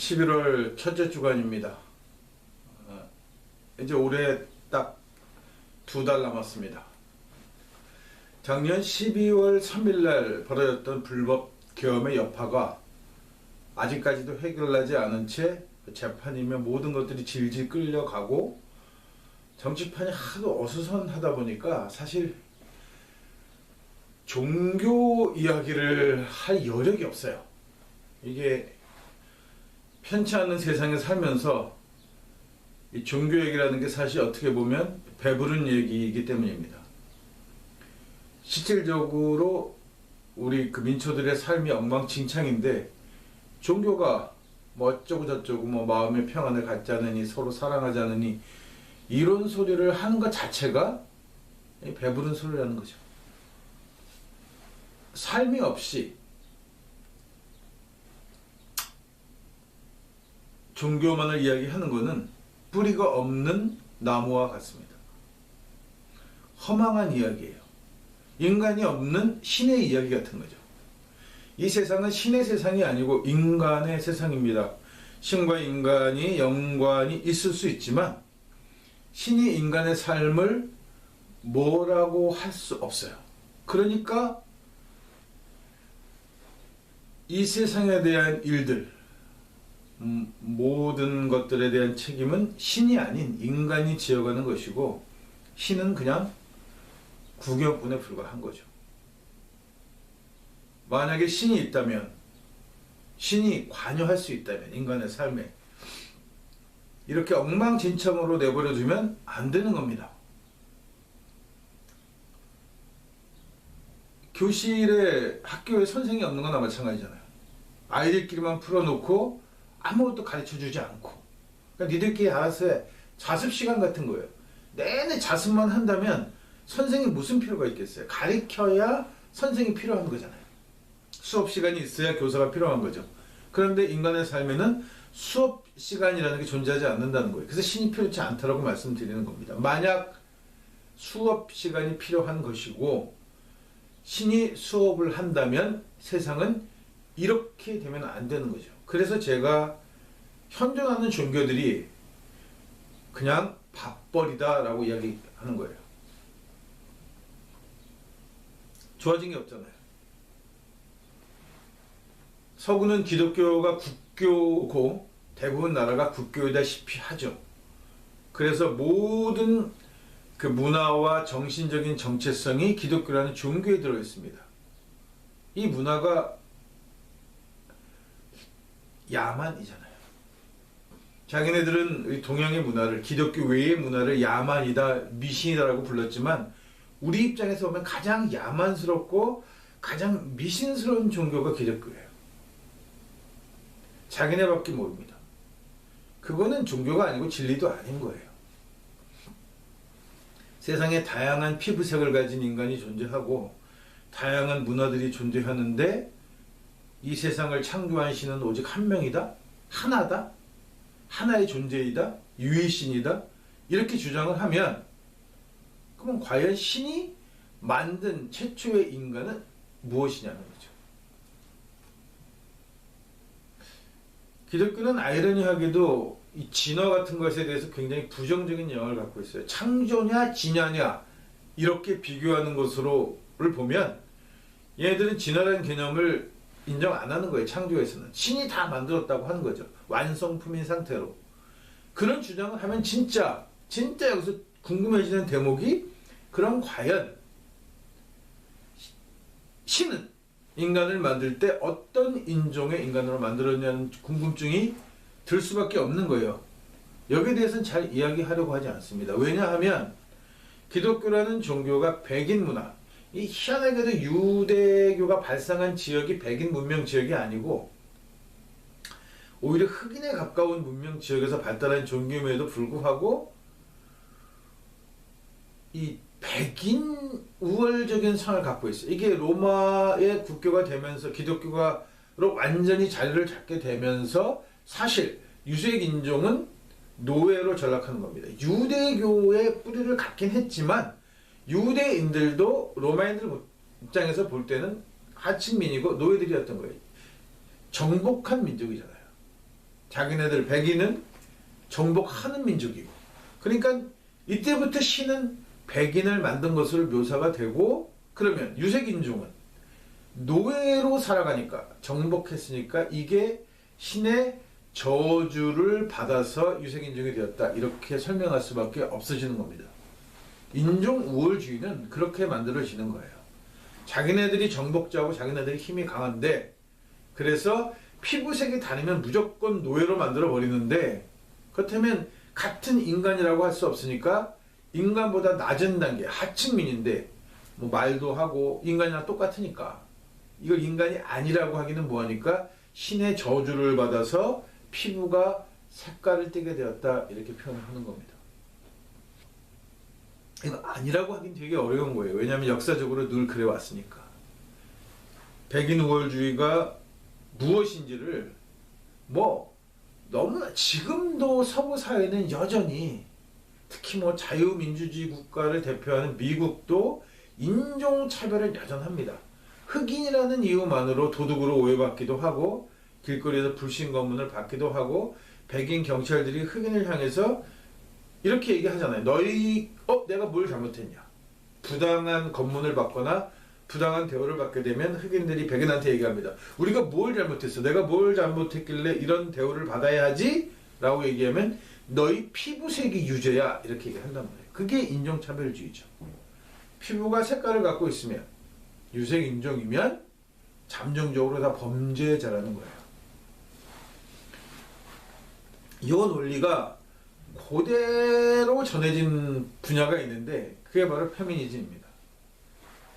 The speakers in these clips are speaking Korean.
11월 첫째 주간입니다. 이제 올해 딱 2달 남았습니다. 작년 12월 3일날 벌어졌던 불법 계엄의 여파가 아직까지도 해결나지 않은 채 재판이며 모든 것들이 질질 끌려가고 정치판이 하도 어수선하다 보니까 사실 종교 이야기를 할 여력이 없어요. 이게 편치 않은 세상에 살면서 이 종교 얘기라는 게 사실 어떻게 보면 배부른 얘기이기 때문입니다. 실질적으로 우리 그 민초들의 삶이 엉망진창인데 종교가 뭐 어쩌고 저쩌고 뭐 마음의 평안을 갖지 않으니 서로 사랑하지 않으니 이런 소리를 하는 것 자체가 배부른 소리라는 거죠. 삶이 없이 종교만을 이야기하는 것은 뿌리가 없는 나무와 같습니다. 허망한 이야기예요. 인간이 없는 신의 이야기 같은 거죠. 이 세상은 신의 세상이 아니고 인간의 세상입니다. 신과 인간이 연관이 있을 수 있지만 신이 인간의 삶을 뭐라고 할 수 없어요. 그러니까 이 세상에 대한 일들, 모든 것들에 대한 책임은 신이 아닌 인간이 지어가는 것이고 신은 그냥 구경꾼에 불과한 거죠. 만약에 신이 있다면, 신이 관여할 수 있다면 인간의 삶에 이렇게 엉망진창으로 내버려두면 안 되는 겁니다. 교실에 학교에 선생이 없는 거나 마찬가지잖아요. 아이들끼리만 풀어놓고 아무것도 가르쳐주지 않고 그러니까 니들끼리 알아서 해. 자습 시간 같은 거예요. 내내 자습만 한다면 선생이 무슨 필요가 있겠어요? 가르쳐야 선생이 필요한 거잖아요. 수업 시간이 있어야 교사가 필요한 거죠. 그런데 인간의 삶에는 수업 시간이라는 게 존재하지 않는다는 거예요. 그래서 신이 필요치 않다라고 말씀드리는 겁니다. 만약 수업 시간이 필요한 것이고 신이 수업을 한다면 세상은 이렇게 되면 안 되는 거죠. 그래서 제가 현존하는 종교들이 그냥 밥벌이다라고 이야기하는 거예요. 좋아진 게 없잖아요. 서구는 기독교가 국교고 대부분 나라가 국교이다시피 하죠. 그래서 모든 그 문화와 정신적인 정체성이 기독교라는 종교에 들어있습니다. 이 문화가 야만이잖아요. 자기네들은 우리 동양의 문화를, 기독교 외의 문화를 야만이다, 미신이다라고 불렀지만 우리 입장에서 보면 가장 야만스럽고 가장 미신스러운 종교가 기독교예요. 자기네밖에 모릅니다. 그거는 종교가 아니고 진리도 아닌 거예요. 세상에 다양한 피부색을 가진 인간이 존재하고 다양한 문화들이 존재하는데 이 세상을 창조한 신은 오직 한 명이다? 하나다? 하나의 존재이다? 유일신이다? 이렇게 주장을 하면 그럼 과연 신이 만든 최초의 인간은 무엇이냐는 거죠. 기독교는 아이러니하게도 이 진화 같은 것에 대해서 굉장히 부정적인 영향을 갖고 있어요. 창조냐 진화냐 이렇게 비교하는 것으로를 보면 얘네들은 진화라는 개념을 인정 안 하는 거예요. 창조에서는 신이 다 만들었다고 하는 거죠. 완성품인 상태로. 그런 주장을 하면 진짜 여기서 궁금해지는 대목이 그럼 과연 신은 인간을 만들 때 어떤 인종의 인간으로 만들었냐는 궁금증이 들 수밖에 없는 거예요. 여기에 대해서는 잘 이야기하려고 하지 않습니다. 왜냐하면 기독교라는 종교가 백인 문화, 이 희한하게도 유대교가 발상한 지역이 백인 문명 지역이 아니고 오히려 흑인에 가까운 문명 지역에서 발달한 종교임에도 불구하고 이 백인 우월적인 성을 갖고 있어요. 이게 로마의 국교가 되면서 기독교가로 완전히 자리를 잡게 되면서 사실 유색 인종은 노예로 전락하는 겁니다. 유대교의 뿌리를 갖긴 했지만 유대인들도 로마인들 입장에서 볼 때는 하층민이고 노예들이었던 거예요. 정복한 민족이잖아요. 자기네들 백인은 정복하는 민족이고, 그러니까 이때부터 신은 백인을 만든 것으로 묘사가 되고, 그러면 유색인종은 노예로 살아가니까, 정복했으니까 이게 신의 저주를 받아서 유색인종이 되었다, 이렇게 설명할 수밖에 없어지는 겁니다. 인종 우월주의는 그렇게 만들어지는 거예요. 자기네들이 정복자고 자기네들이 힘이 강한데, 그래서 피부색이 다르면 무조건 노예로 만들어 버리는데, 그렇다면 같은 인간이라고 할 수 없으니까 인간보다 낮은 단계, 하층민인데 뭐 말도 하고 인간이랑 똑같으니까 이걸 인간이 아니라고 하기는 뭐하니까 신의 저주를 받아서 피부가 색깔을 띠게 되었다, 이렇게 표현을 하는 겁니다. 이거 아니라고 하긴 되게 어려운 거예요. 왜냐하면 역사적으로 늘 그래 왔으니까. 백인 우월주의가 무엇인지를 너무나 지금도 서구 사회는 여전히, 특히 자유민주주의 국가를 대표하는 미국도 인종차별은 여전합니다. 흑인이라는 이유만으로 도둑으로 오해받기도 하고, 길거리에서 불신검문을 받기도 하고, 백인 경찰들이 흑인을 향해서 이렇게 얘기하잖아요. 내가 뭘 잘못했냐. 부당한 검문을 받거나 부당한 대우를 받게 되면 흑인들이 백인한테 얘기합니다. 우리가 뭘 잘못했어? 내가 뭘 잘못했길래 이런 대우를 받아야 하지? 라고 얘기하면 너희 피부색이 유죄야, 이렇게 얘기한단 말이에요. 그게 인종차별주의죠. 피부가 색깔을 갖고 있으면, 유색인종이면 잠정적으로 다 범죄자라는 거예요. 이 논리가 그대로 전해진 분야가 있는데 그게 바로 페미니즘입니다.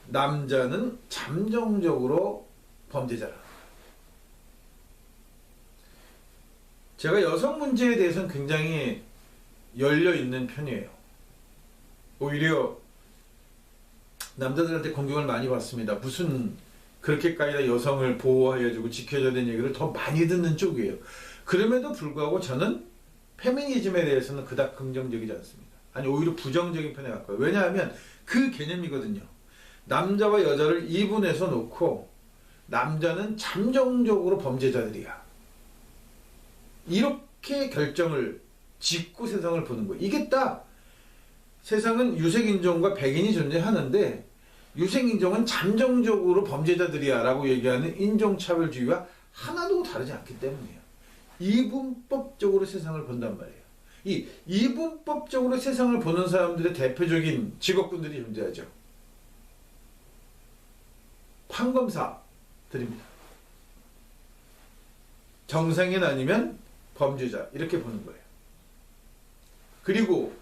남자는 잠정적으로 범죄자라. 제가 여성 문제에 대해서는 굉장히 열려있는 편이에요. 오히려 남자들한테 공격을 많이 받습니다. 무슨 그렇게까지 여성을 보호해주고 지켜줘야 되는 얘기를 더 많이 듣는 쪽이에요. 그럼에도 불구하고 저는 페미니즘에 대해서는 그닥 긍정적이지 않습니다. 아니, 오히려 부정적인 편에 가까워요. 왜냐하면 그 개념이거든요. 남자와 여자를 이분해서 놓고 남자는 잠정적으로 범죄자들이야, 이렇게 결정을 짓고 세상을 보는 거예요. 이게 딱, 세상은 유색인종과 백인이 존재하는데 유색인종은 잠정적으로 범죄자들이야 라고 얘기하는 인종차별주의와 하나도 다르지 않기 때문이에요. 이분법적으로 세상을 본단 말이에요. 이 이분법적으로 세상을 보는 사람들의 대표적인 직업군들이 존재하죠. 판검사들입니다. 정상인 아니면 범죄자, 이렇게 보는 거예요. 그리고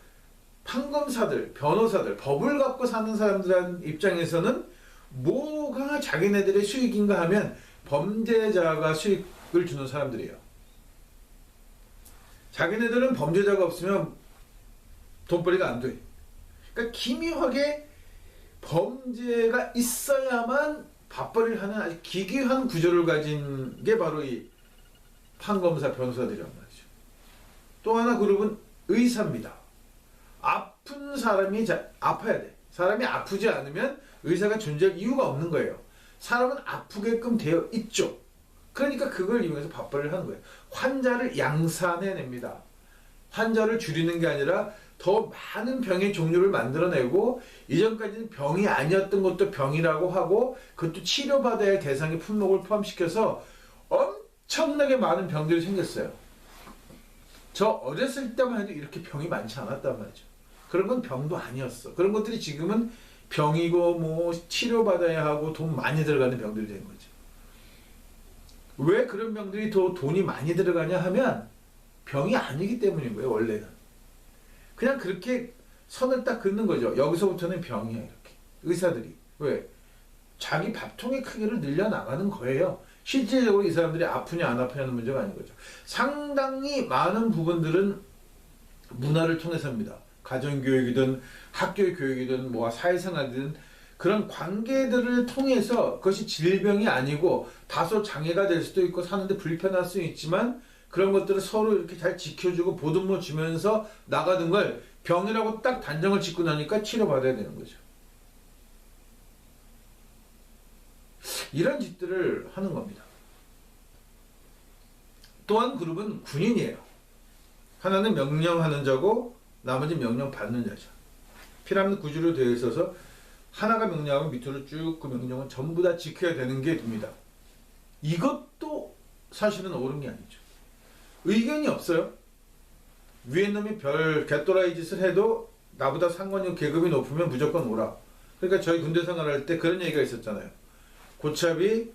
판검사들, 변호사들, 법을 갖고 사는 사람들 입장에서는 뭐가 자기네들의 수익인가 하면 범죄자가 수익을 주는 사람들이에요. 자기네들은 범죄자가 없으면 돈벌이가 안 돼. 그러니까 기묘하게 범죄가 있어야만 밥벌이를 하는 아주 기괴한 구조를 가진 게 바로 이 판검사, 변호사들이란 말이죠. 또 하나 그룹은 의사입니다. 아픈 사람이 아파야 돼. 사람이 아프지 않으면 의사가 존재할 이유가 없는 거예요. 사람은 아프게끔 되어 있죠. 그러니까 그걸 이용해서 밥벌이를 하는 거예요. 환자를 양산해냅니다. 환자를 줄이는 게 아니라 더 많은 병의 종류를 만들어내고, 이전까지는 병이 아니었던 것도 병이라고 하고, 그것도 치료받아야 할 대상의 품목을 포함시켜서 엄청나게 많은 병들이 생겼어요. 저 어렸을 때만 해도 이렇게 병이 많지 않았단 말이죠. 그런 건 병도 아니었어. 그런 것들이 지금은 병이고 치료받아야 하고 돈 많이 들어가는 병들이 된 거죠. 왜 그런 병들이 더 돈이 많이 들어가냐 하면 병이 아니기 때문인 거예요. 원래는 그냥 그렇게 선을 딱 긋는 거죠. 여기서부터는 병이야, 이렇게. 의사들이 왜? 자기 밥통의 크기를 늘려나가는 거예요. 실질적으로 이 사람들이 아프냐 안 아프냐는 문제가 아닌 거죠. 상당히 많은 부분들은 문화를 통해서입니다. 가정교육이든 학교 교육이든 사회생활이든 그런 관계들을 통해서, 그것이 질병이 아니고 다소 장애가 될 수도 있고 사는데 불편할 수 있지만 그런 것들을 서로 이렇게 잘 지켜주고 보듬어 주면서 나가는 걸 병이라고 딱 단정을 짓고 나니까 치료받아야 되는 거죠. 이런 짓들을 하는 겁니다. 또 한 그룹은 군인이에요. 하나는 명령하는 자고 나머지 명령 받는 자죠. 피라미드 구조로 되어 있어서 하나가 명령하면 밑으로 쭉 그 명령은 전부 다 지켜야 되는 게 됩니다. 이것도 사실은 옳은 게 아니죠. 의견이 없어요. 위에 놈이 별 개또라이 짓을 해도 나보다 상관이 계급이 높으면 무조건 오라. 그러니까 저희 군대 생활할 때 그런 얘기가 있었잖아요. 고참이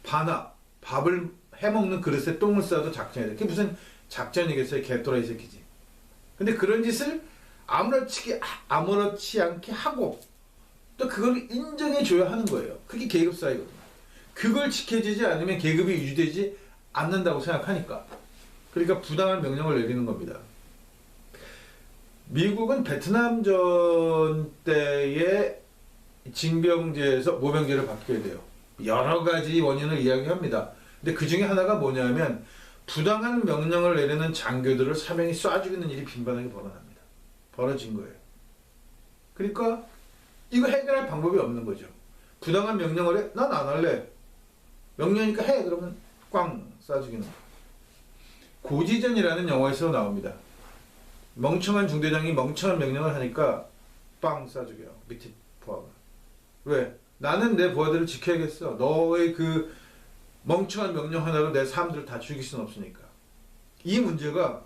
밥을 해먹는 그릇에 똥을 싸도 작전이다. 그게 무슨 작전이겠어요? 개또라이 새끼지. 근데 그런 짓을 아무렇지 않게 하고 또 그걸 인정해줘야 하는 거예요. 그게 계급 사이거든요. 그걸 지켜지지 않으면 계급이 유지되지 않는다고 생각하니까. 그러니까 부당한 명령을 내리는 겁니다. 미국은 베트남전 때의 징병제에서 모병제를 바뀌어야 돼요. 여러 가지 원인을 이야기합니다. 근데 그 중에 하나가 뭐냐면 부당한 명령을 내리는 장교들을 사명이 쏴 죽이는 일이 빈번하게 벌어진 거예요. 그러니까 이거 해결할 방법이 없는 거죠. 부당한 명령을 해? 난 안 할래. 명령이니까 해. 그러면 꽝 쏴 죽이는 거예요. 고지전이라는 영화에서 나옵니다. 멍청한 중대장이 멍청한 명령을 하니까 빵 쏴 죽여요. 밑에 부하가. 왜? 나는 내 부하들을 지켜야겠어. 너의 그 멍청한 명령 하나로 내 사람들을 다 죽일 수는 없으니까. 이 문제가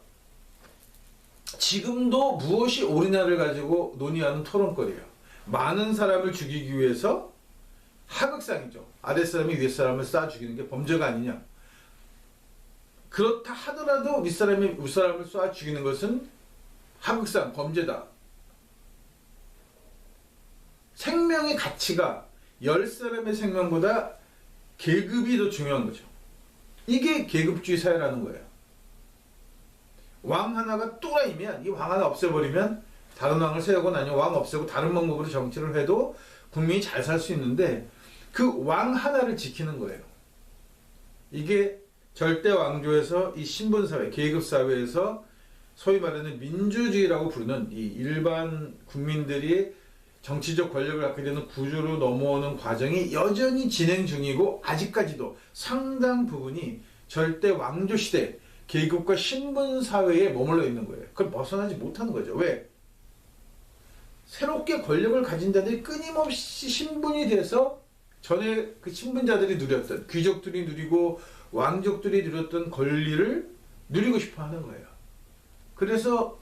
지금도 무엇이 옳으냐를 가지고 논의하는 토론거리예요. 많은 사람을 죽이기 위해서 하극상이죠. 아랫 사람이 윗 사람을 쏴 죽이는 게 범죄가 아니냐. 그렇다 하더라도 윗사람이 윗사람을 쏴 죽이는 것은 하극상, 범죄다. 생명의 가치가 10사람의 생명보다 계급이 더 중요한 거죠. 이게 계급주의 사회라는 거예요. 왕 하나가 또라이면 이 왕 하나 없애버리면 다른 왕을 세우고 아니면 왕 없애고 다른 방법으로 정치를 해도 국민이 잘 살 수 있는데 그 왕 하나를 지키는 거예요. 이게 절대 왕조에서 이 신분사회, 계급사회에서 소위 말하는 민주주의라고 부르는 이 일반 국민들이 정치적 권력을 갖게 되는 구조로 넘어오는 과정이 여전히 진행 중이고 아직까지도 상당 부분이 절대 왕조 시대 계급과 신분 사회에 머물러 있는 거예요. 그걸 벗어나지 못하는 거죠. 왜? 새롭게 권력을 가진 자들이 끊임없이 신분이 돼서 전에 그 신분자들이 누렸던 귀족들이 누리고 왕족들이 누렸던 권리를 누리고 싶어 하는 거예요. 그래서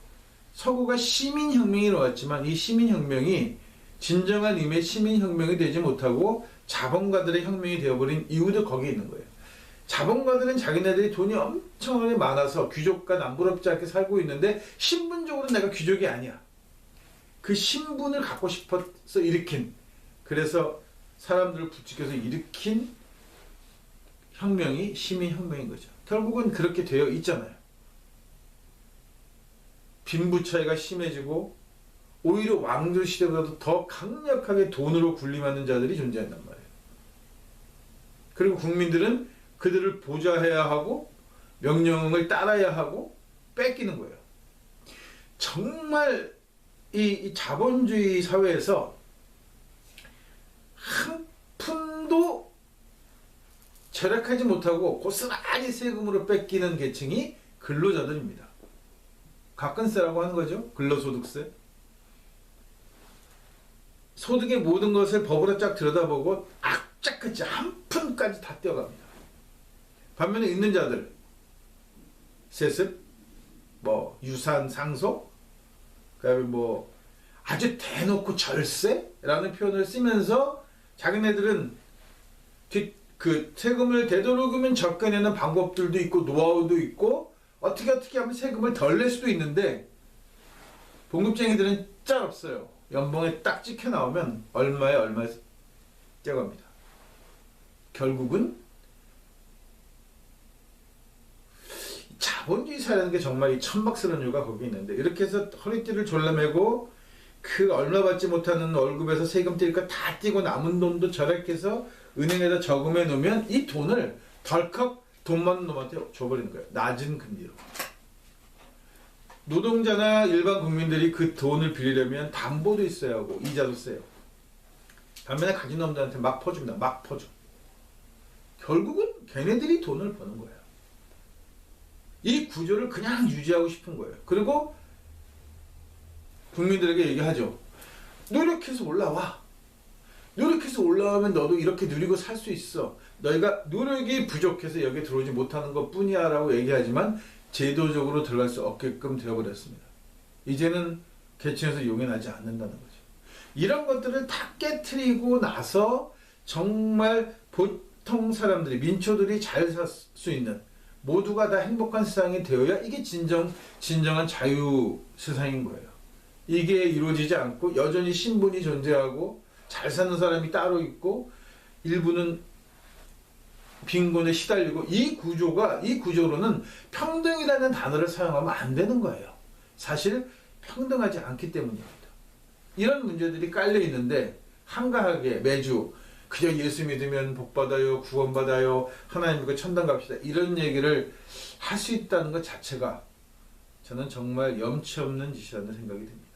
서구가 시민혁명이 일어났지만 이 시민혁명이 진정한 의미의 시민혁명이 되지 못하고 자본가들의 혁명이 되어버린 이유도 거기에 있는 거예요. 자본가들은 자기네들이 돈이 엄청나게 많아서 귀족과 남부럽지 않게 살고 있는데 신분적으로 내가 귀족이 아니야. 그 신분을 갖고 싶어서 일으킨, 그래서 사람들을 부추겨서 일으킨 혁명이 시민혁명인 거죠. 결국은 그렇게 되어 있잖아요. 빈부 차이가 심해지고 오히려 왕조 시대보다도 더 강력하게 돈으로 군림하는 자들이 존재한단 말이에요. 그리고 국민들은 그들을 보좌해야 하고 명령을 따라야 하고 뺏기는 거예요. 정말 이 자본주의 사회에서 한 푼도 절약하지 못하고 고스란히 세금으로 뺏기는 계층이 근로자들입니다. 가근세라고 하는 거죠. 근로소득세. 소득의 모든 것을 법으로 쫙 들여다보고 악착같이 한 푼까지 다 떼어갑니다. 반면에 있는 자들, 세습, 유산 상속, 그다음에 아주 대놓고 절세라는 표현을 쓰면서 자기네들은 그 세금을 되도록이면 접근하는 방법들도 있고 노하우도 있고 어떻게 하면 세금을 덜 낼 수도 있는데 봉급쟁이들은 짤 없어요. 연봉에 딱 찍혀 나오면 얼마에 떼어갑니다. 결국은 자본주의 사회라는 게 정말 이 천박스러운 이유가 거기 있는데 이렇게 해서 허리띠를 졸라매고 그 얼마 받지 못하는 월급에서 세금 뛸 거 다 떼고 남은 돈도 절약해서 은행에다 저금해 놓으면 이 돈을 덜컥 돈 많은 놈한테 줘버리는 거예요. 낮은 금리로. 노동자나 일반 국민들이 그 돈을 빌리려면 담보도 있어야 하고 이자도 세요. 반면에 가진 놈들한테 막 퍼줍니다. 막 퍼줘. 결국은 걔네들이 돈을 버는 거예요. 이 구조를 그냥 유지하고 싶은 거예요. 그리고 국민들에게 얘기하죠. 노력해서 올라와. 노력해서 올라오면 너도 이렇게 누리고 살 수 있어. 너희가 노력이 부족해서 여기 들어오지 못하는 것 뿐이야 라고 얘기하지만 제도적으로 들어갈 수 없게끔 되어버렸습니다. 이제는 계층에서 용인하지 않는다는 거죠. 이런 것들을 다 깨트리고 나서 정말 보통 사람들이, 민초들이 잘 살 수 있는, 모두가 다 행복한 세상이 되어야 이게 진정한 자유 세상인 거예요. 이게 이루어지지 않고 여전히 신분이 존재하고 잘 사는 사람이 따로 있고 일부는 빈곤에 시달리고, 이 구조로는 평등이라는 단어를 사용하면 안 되는 거예요. 사실 평등하지 않기 때문입니다. 이런 문제들이 깔려 있는데 한가하게 매주 그냥 예수 믿으면 복 받아요, 구원 받아요, 하나님 믿고 천당 갑시다, 이런 얘기를 할 수 있다는 것 자체가 저는 정말 염치 없는 짓이라는 생각이 듭니다.